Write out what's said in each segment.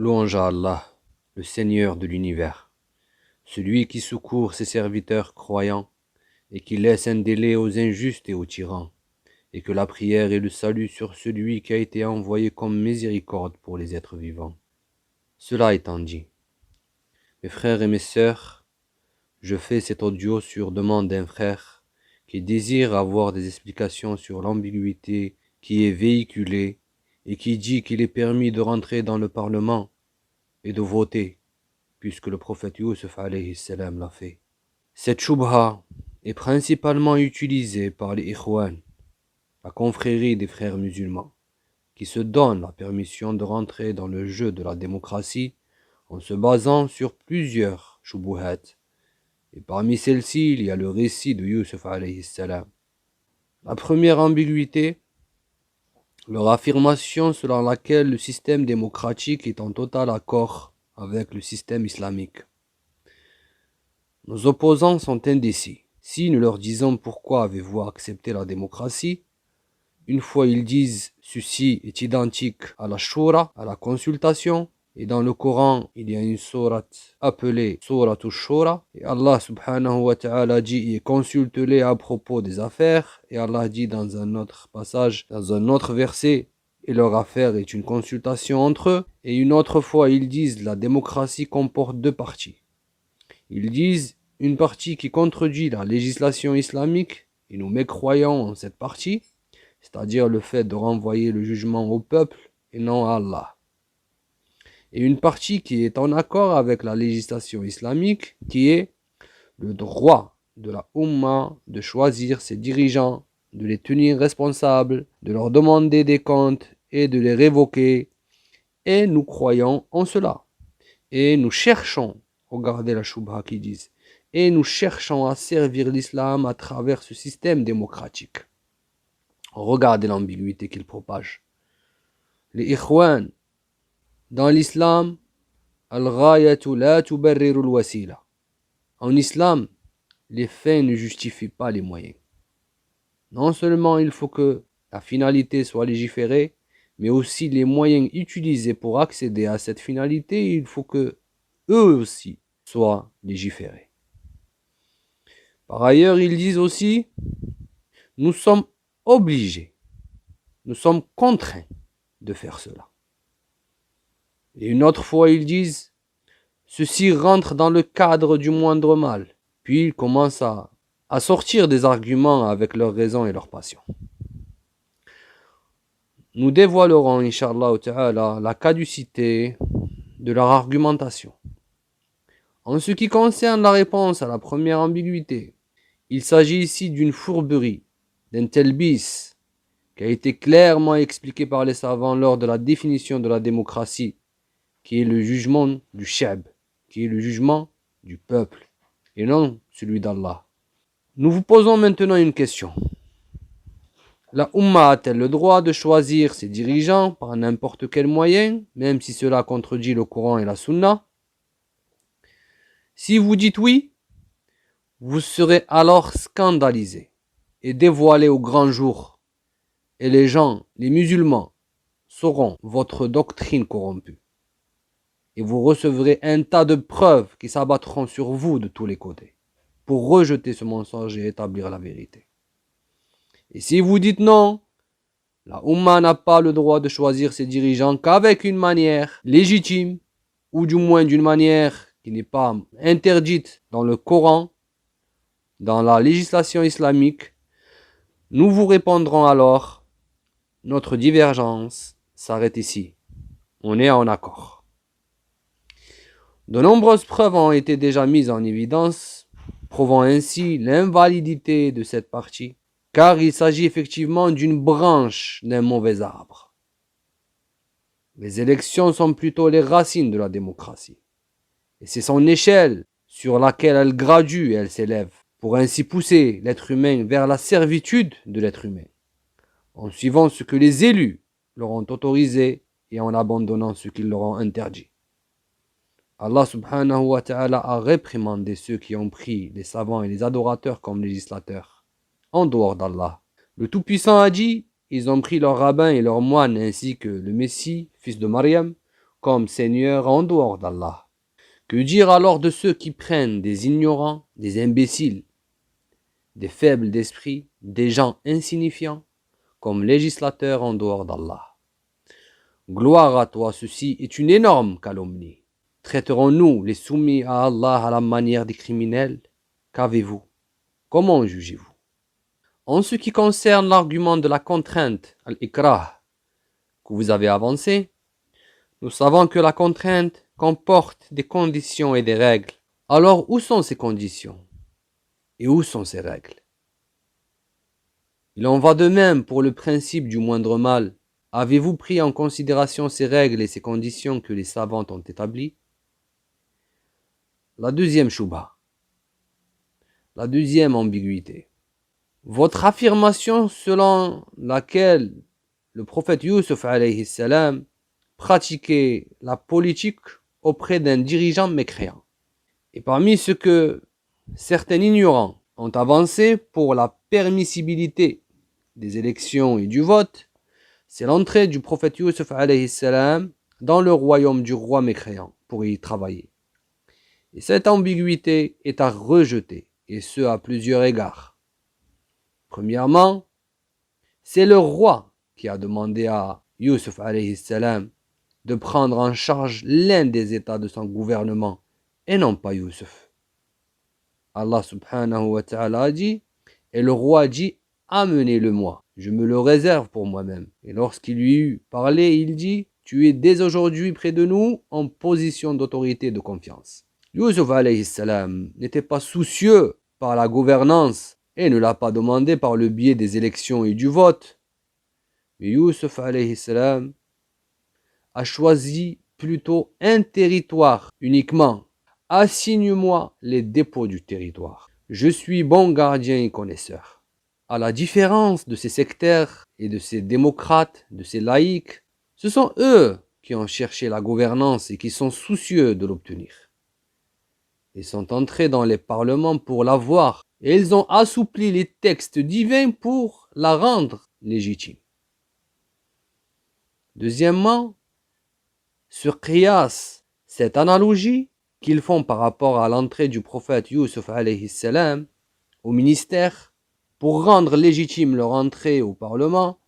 Louange à Allah, le Seigneur de l'univers, celui qui secourt ses serviteurs croyants et qui laisse un délai aux injustes et aux tyrans, et que la prière et le salut sur celui qui a été envoyé comme miséricorde pour les êtres vivants. Cela étant dit, mes frères et mes sœurs, je fais cet audio sur demande d'un frère qui désire avoir des explications sur l'ambiguïté qui est véhiculée et qui dit qu'il est permis de rentrer dans le Parlement et de voter, puisque le prophète Youssef alayhi salam l'a fait. Cette choubha est principalement utilisée par les Ikhwan, la confrérie des frères musulmans, qui se donnent la permission de rentrer dans le jeu de la démocratie en se basant sur plusieurs choubuhat. Et parmi celles-ci, il y a le récit de Youssef alayhi salam. La première ambiguïté, leur affirmation selon laquelle le système démocratique est en total accord avec le système islamique. Nos opposants sont indécis. Si nous leur disons pourquoi avez-vous accepté la démocratie, une fois ils disent ceci est identique à la shura, à la consultation, et dans le Coran il y a une sourate appelée sourate shura, et Allah subhanahu wa ta'ala dit et consulte-les à propos des affaires, et Allah dit dans un autre passage, dans un autre verset, et leur affaire est une consultation entre eux, et une autre fois ils disent la démocratie comporte deux parties. Ils disent une partie qui contredit la législation islamique, et nous mécroyons en cette partie, c'est-à-dire le fait de renvoyer le jugement au peuple et non à Allah. Et une partie qui est en accord avec la législation islamique, qui est le droit de la Ummah de choisir ses dirigeants, de les tenir responsables, de leur demander des comptes et de les révoquer. Et nous croyons en cela. Et nous cherchons, regardez la choubha qui disent, et nous cherchons à servir l'islam à travers ce système démocratique. Regardez l'ambiguïté qu'il propage. Les Ikhwan, dans l'islam, al-ghayatu la tubarriru al-wasila. En islam, les fins ne justifient pas les moyens. Non seulement il faut que la finalité soit légiférée, mais aussi les moyens utilisés pour accéder à cette finalité, il faut que eux aussi soient légiférés. Par ailleurs, ils disent aussi, nous sommes obligés, nous sommes contraints de faire cela. Et une autre fois, ils disent, ceci rentre dans le cadre du moindre mal. Puis ils commencent à sortir des arguments avec leurs raisons et leurs passions. Nous dévoilerons, Inch'Allah ta'ala, la caducité de leur argumentation. En ce qui concerne la réponse à la première ambiguïté, il s'agit ici d'une fourberie, d'un telbis, qui a été clairement expliqué par les savants lors de la définition de la démocratie, qui est le jugement du shab, qui est le jugement du peuple, et non celui d'Allah. Nous vous posons maintenant une question. La Ummah a-t-elle le droit de choisir ses dirigeants par n'importe quel moyen, même si cela contredit le Coran et la Sunna? Si vous dites oui, vous serez alors scandalisés et dévoilés au grand jour, et les gens, les musulmans, sauront votre doctrine corrompue. Et vous recevrez un tas de preuves qui s'abattront sur vous de tous les côtés, pour rejeter ce mensonge et établir la vérité. Et si vous dites non, la Ummah n'a pas le droit de choisir ses dirigeants qu'avec une manière légitime, ou du moins d'une manière qui n'est pas interdite dans le Coran, dans la législation islamique, nous vous répondrons alors, notre divergence s'arrête ici. On est en accord. De nombreuses preuves ont été déjà mises en évidence, prouvant ainsi l'invalidité de cette partie, car il s'agit effectivement d'une branche d'un mauvais arbre. Les élections sont plutôt les racines de la démocratie, et c'est son échelle sur laquelle elle gradue et elle s'élève, pour ainsi pousser l'être humain vers la servitude de l'être humain, en suivant ce que les élus leur ont autorisé et en abandonnant ce qu'ils leur ont interdit. Allah subhanahu wa ta'ala a réprimandé ceux qui ont pris les savants et les adorateurs comme législateurs, en dehors d'Allah. Le Tout-Puissant a dit, ils ont pris leurs rabbins et leurs moines ainsi que le Messie, fils de Mariam, comme seigneur en dehors d'Allah. Que dire alors de ceux qui prennent des ignorants, des imbéciles, des faibles d'esprit, des gens insignifiants, comme législateurs en dehors d'Allah? Gloire à toi, ceci est une énorme calomnie. Traiterons-nous les soumis à Allah à la manière des criminels? Qu'avez-vous? Comment jugez-vous? En ce qui concerne l'argument de la contrainte, al-ikrah, que vous avez avancé, nous savons que la contrainte comporte des conditions et des règles. Alors où sont ces conditions? Et où sont ces règles? Il en va de même pour le principe du moindre mal. Avez-vous pris en considération ces règles et ces conditions que les savants ont établies? La deuxième chouba, la deuxième ambiguïté. Votre affirmation selon laquelle le prophète Youssef alayhi salam pratiquait la politique auprès d'un dirigeant mécréant. Et parmi ce que certains ignorants ont avancé pour la permissibilité des élections et du vote, c'est l'entrée du prophète Youssef alayhi salam dans le royaume du roi mécréant pour y travailler. Et cette ambiguïté est à rejeter, et ce à plusieurs égards. Premièrement, c'est le roi qui a demandé à Youssef alayhi salam de prendre en charge l'un des états de son gouvernement, et non pas Youssef. Allah subhanahu wa ta'ala a dit, et le roi dit, amenez-le-moi, je me le réserve pour moi-même. Et lorsqu'il lui eut parlé, il dit, tu es dès aujourd'hui près de nous en position d'autorité et de confiance. Youssef alayhi salam n'était pas soucieux par la gouvernance et ne l'a pas demandé par le biais des élections et du vote. Mais Youssef alayhi salam a choisi plutôt un territoire uniquement. Assigne-moi les dépôts du territoire. Je suis bon gardien et connaisseur. À la différence de ces sectaires et de ces démocrates, de ces laïcs, ce sont eux qui ont cherché la gouvernance et qui sont soucieux de l'obtenir. Ils sont entrés dans les parlements pour l'avoir et ils ont assoupli les textes divins pour la rendre légitime. Deuxièmement, sur Qiyas, cette analogie qu'ils font par rapport à l'entrée du prophète Youssef alayhi salam au ministère pour rendre légitime leur entrée au Parlement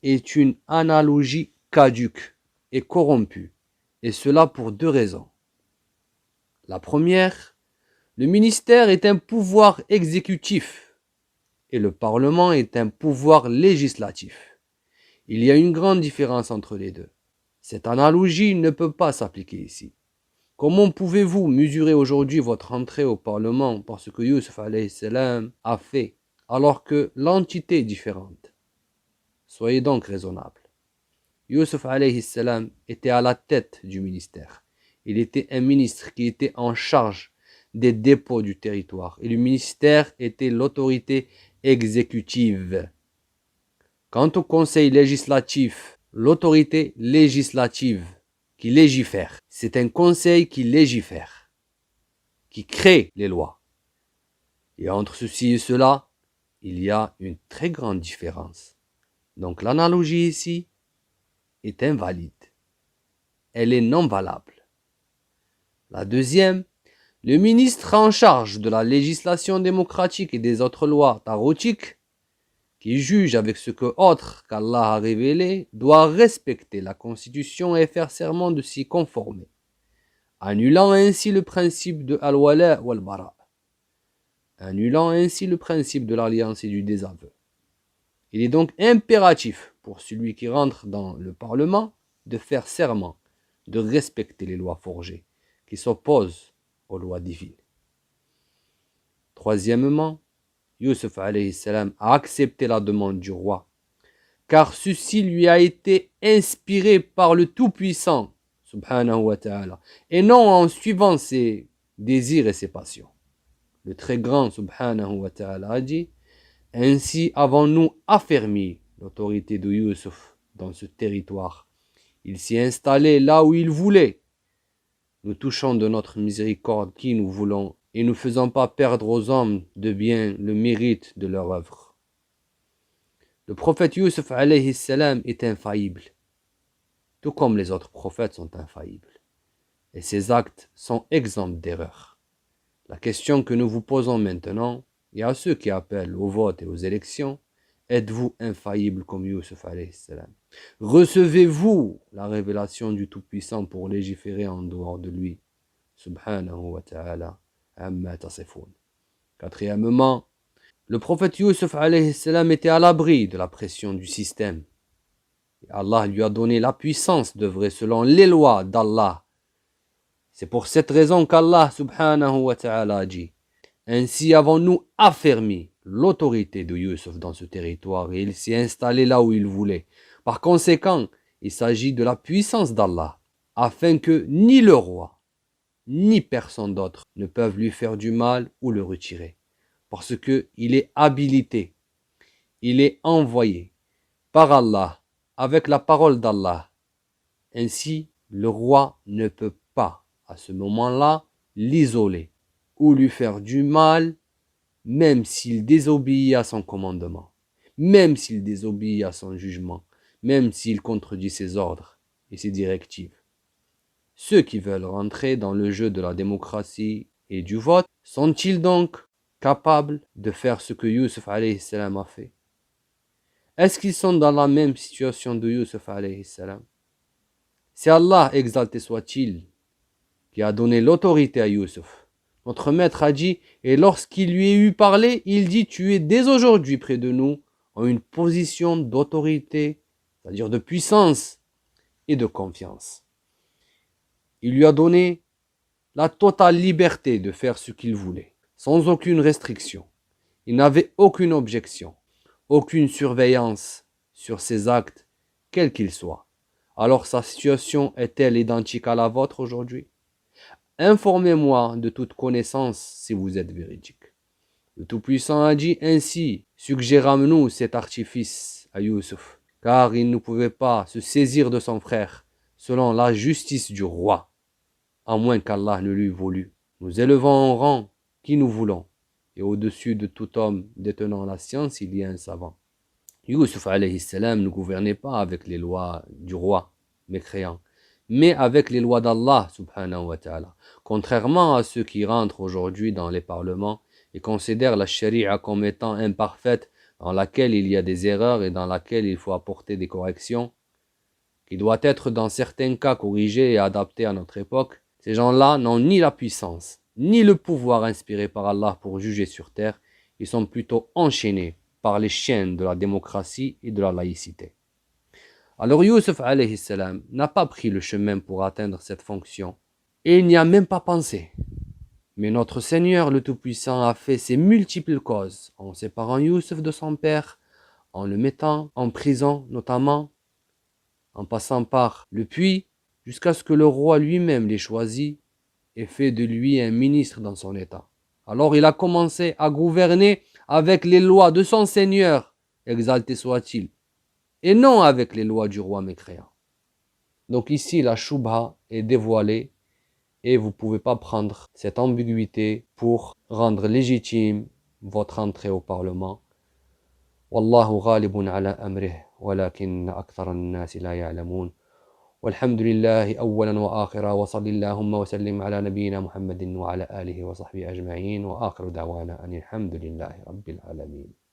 est une analogie caduque et corrompue, et cela pour deux raisons. La première, le ministère est un pouvoir exécutif et le Parlement est un pouvoir législatif. Il y a une grande différence entre les deux. Cette analogie ne peut pas s'appliquer ici. Comment pouvez-vous mesurer aujourd'hui votre entrée au Parlement par ce que Youssef alayhi salam a fait, alors que l'entité est différente? Soyez donc raisonnable. Youssef alayhi salam était à la tête du ministère. Il était un ministre qui était en charge des dépôts du territoire. Et le ministère était l'autorité exécutive. Quant au conseil législatif, l'autorité législative qui légifère, c'est un conseil qui légifère, qui crée les lois. Et entre ceci et cela, il y a une très grande différence. Donc l'analogie ici est invalide. Elle est non valable. La deuxième, le ministre en charge de la législation démocratique et des autres lois taroutiques, qui juge avec ce que autre qu'Allah a révélé, doit respecter la Constitution et faire serment de s'y conformer, annulant ainsi le principe de al-wala wal-bara, annulant ainsi le principe de l'alliance et du désaveu. Il est donc impératif pour celui qui rentre dans le Parlement de faire serment, de respecter les lois forgées, qui s'opposent aux lois divines. Troisièmement, Youssef alayhi salam a accepté la demande du roi, car ceci lui a été inspiré par le Tout-Puissant, subhanahu wa ta'ala, et non en suivant ses désirs et ses passions. Le très grand, subhanahu wa ta'ala, a dit, ainsi avons-nous affermi l'autorité de Youssef dans ce territoire. Il s'y installait là où il voulait. Nous touchons de notre miséricorde qui nous voulons et ne faisons pas perdre aux hommes de bien le mérite de leur œuvre. Le prophète Youssef alayhi salam est infaillible. tout comme les autres prophètes sont infaillibles. Et ses actes sont exempts d'erreur. La question que nous vous posons maintenant, et à ceux qui appellent au vote et aux élections, êtes-vous infaillible comme Yusuf alayhi salam? Recevez-vous la révélation du Tout-Puissant pour légiférer en dehors de lui? Subhanahu wa ta'ala amma tasifun. Quatrièmement, le prophète Yusuf alayhi salam était à l'abri de la pression du système. Et Allah lui a donné la puissance d'œuvrer selon les lois d'Allah. C'est pour cette raison qu'Allah subhanahu wa ta'ala a dit: ainsi avons-nous affermi l'autorité de Yusuf dans ce territoire et il s'est installé là où il voulait. Par conséquent, il s'agit de la puissance d'Allah, afin que ni le roi, ni personne d'autre ne peuvent lui faire du mal ou le retirer. Parce qu'il est habilité, il est envoyé par Allah, avec la parole d'Allah. Ainsi, le roi ne peut pas, à ce moment-là, l'isoler ou lui faire du mal, même s'il désobéit à son commandement, même s'il désobéit à son jugement, même s'il contredit ses ordres et ses directives. Ceux qui veulent rentrer dans le jeu de la démocratie et du vote, sont-ils donc capables de faire ce que Yusuf alayhi salam a fait? Est-ce qu'ils sont dans la même situation de Yusuf alayhi salam? C'est Allah, exalté soit-il, qui a donné l'autorité à Yusuf. Notre maître a dit, et lorsqu'il lui eut parlé, il dit: tu es dès aujourd'hui près de nous en une position d'autorité, c'est-à-dire de puissance et de confiance. Il lui a donné la totale liberté de faire ce qu'il voulait, sans aucune restriction. Il n'avait aucune objection, aucune surveillance sur ses actes, quels qu'ils soient. Alors sa situation est-elle identique à la vôtre aujourd'hui? Informez-moi de toute connaissance si vous êtes véridique. Le Tout-Puissant a dit ainsi: suggérons-nous cet artifice à Yusuf, car il ne pouvait pas se saisir de son frère selon la justice du roi, à moins qu'Allah ne l'eût voulu. Nous élevons en rang qui nous voulons, et au-dessus de tout homme détenant la science, il y a un savant. Yusuf alayhi salam ne gouvernait pas avec les lois du roi mécréant, mais avec les lois d'Allah subhanahu wa ta'ala. Contrairement à ceux qui rentrent aujourd'hui dans les parlements et considèrent la charia comme étant imparfaite, dans laquelle il y a des erreurs et dans laquelle il faut apporter des corrections, qui doit être dans certains cas corrigée et adaptée à notre époque, ces gens-là n'ont ni la puissance, ni le pouvoir inspiré par Allah pour juger sur terre. Ils sont plutôt enchaînés par les chaînes de la démocratie et de la laïcité. Alors Yusuf alayhi salam n'a pas pris le chemin pour atteindre cette fonction, et il n'y a même pas pensé. Mais notre Seigneur le Tout-Puissant a fait ses multiples causes, en séparant Yusuf de son père, en le mettant en prison notamment, en passant par le puits, jusqu'à ce que le roi lui-même l'ait choisi et fait de lui un ministre dans son état. Alors il a commencé à gouverner avec les lois de son Seigneur, exalté soit-il, et non avec les lois du roi mécréant. Donc ici, la shubha est dévoilée et vous ne pouvez pas prendre cette ambiguïté pour rendre légitime votre entrée au Parlement. Wallahu ghalibun ala amrih, walakin akthar an-nas la ya'lamun. والحمد لله أولا وآخرا وصل اللهم وسلم على نبينا محمد وعلى آله وصحبه أجمعين وآخر دعوانا أن الحمد لله رب العالمين.